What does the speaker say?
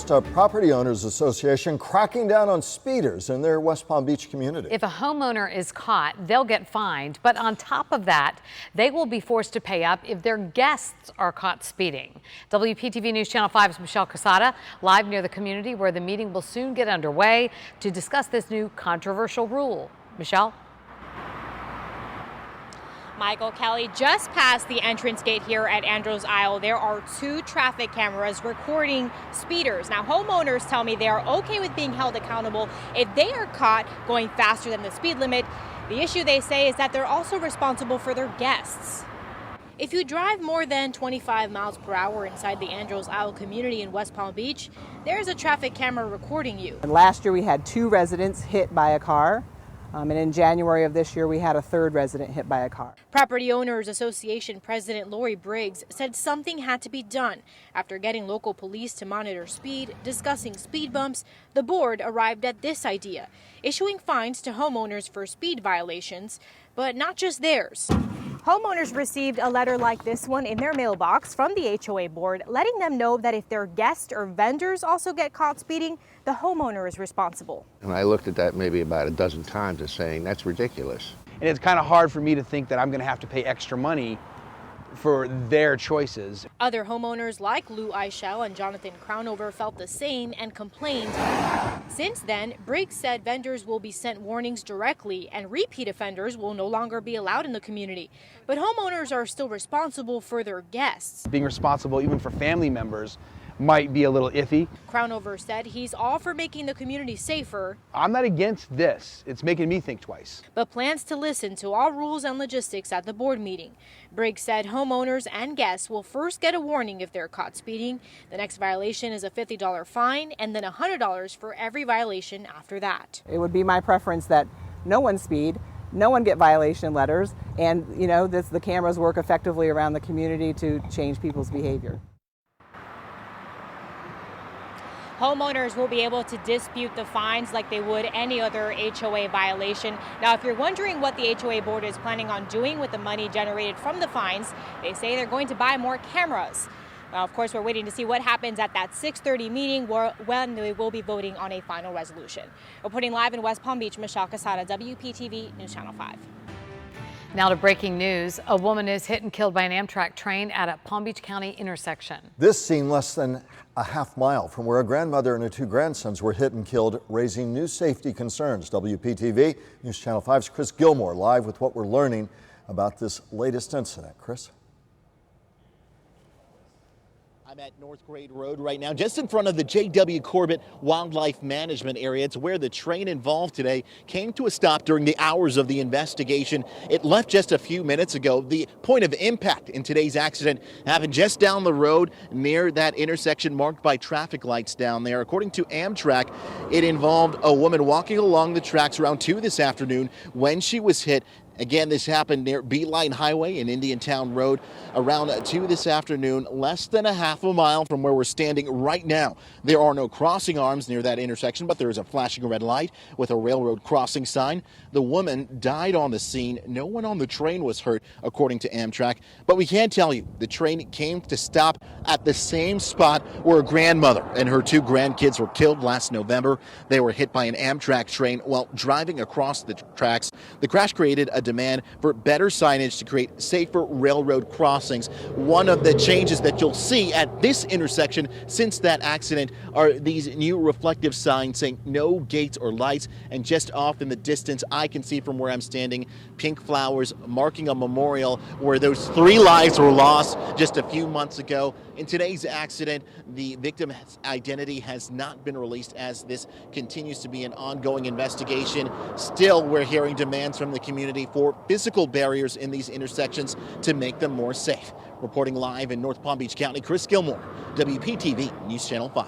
First, a property owners association cracking down on speeders in their West Palm Beach community. If a homeowner is caught, they'll get fined. But on top of that, they will be forced to pay up if their guests are caught speeding. WPTV News Channel 5's Michelle QUESADA live near the community where the meeting will soon get underway to discuss this new controversial rule. Michelle? Michael, Kelly, just past the entrance gate here at Andros Isle, there are 2 traffic cameras recording speeders. Now, homeowners tell me they are okay with being held accountable if they are caught going faster than the speed limit. The issue, they say, is that they're also responsible for their guests. If you drive more than 25 miles per hour inside the Andros Isle community in West Palm Beach, there's a traffic camera recording you. And last year we had 2 residents hit by a car. And in January of this year, we had a 3rd resident hit by a car. Property Owners Association President Lori Briggs said something had to be done. After getting local police to monitor speed, discussing speed bumps, the board arrived at this idea, issuing fines to homeowners for speed violations, but not just theirs. Homeowners received a letter like this one in their mailbox from the HOA board, letting them know that if their guests or vendors also get caught speeding, the homeowner is responsible. And I looked at that maybe about a dozen times as saying, that's ridiculous. And it's kind of hard for me to think that I'm going to have to pay extra money for their choices. Other homeowners like Lou Eichel and Jonathan Crownover felt the same and complained. Since then, Briggs said vendors will be sent warnings directly and repeat offenders will no longer be allowed in the community. But homeowners are still responsible for their guests. Being responsible even for family members might be a little iffy. Crownover said he's all for making the community safer. I'm not against this. It's making me think twice. But plans to listen to all rules and logistics at the board meeting. Briggs said homeowners and guests will first get a warning if they're caught speeding. The next violation is a $50 fine and then $100 for every violation after that. It would be my preference that no one speed, no one get violation letters, and the cameras work effectively around the community to change people's behavior. Homeowners will be able to dispute the fines like they would any other HOA violation. Now, if you're wondering what the HOA board is planning on doing with the money generated from the fines, they say they're going to buy more cameras. Now, of course, we're waiting to see what happens at that 6:30 meeting when they will be voting on a final resolution. Reporting live in West Palm Beach, Michelle QUESADA, WPTV News Channel 5. Now to breaking news. A woman is hit and killed by an Amtrak train at a Palm Beach County intersection. This scene less than a half mile from where a grandmother and her 2 grandsons were hit and killed, raising new safety concerns. WPTV News Channel 5's Chris Gilmore live with what we're learning about this latest incident. Chris? I'm at North Grade Road right now, just in front of the J.W. Corbett Wildlife Management Area. It's where the train involved today came to a stop during the hours of the investigation. It left just a few minutes ago. The point of impact in today's accident happened just down the road near that intersection marked by traffic lights down there. According to Amtrak, it involved a woman walking along the tracks around 2 this afternoon when she was hit. Again, this happened near Beeline Highway and Indiantown Road around 2 this afternoon, less than a half a mile from where we're standing right now. There are no crossing arms near that intersection, but there is a flashing red light with a railroad crossing sign. The woman died on the scene. No one on the train was hurt, according to Amtrak. But we can tell you the train came to stop at the same spot where a grandmother and her 2 grandkids were killed last November. They were hit by an Amtrak train while driving across the tracks. The crash created a demand for better signage to create safer railroad crossings. One of the changes that you'll see at this intersection since that accident are these new reflective signs saying no gates or lights, and just off in the distance I can see from where I'm standing pink flowers marking a memorial where those 3 lives were lost just a few months ago. In today's accident, the victim's identity has not been released as this continues to be an ongoing investigation. Still, we're hearing demands from the community for physical barriers in these intersections to make them more safe. Reporting live in North Palm Beach County, Chris Gilmore, WPTV News Channel 5.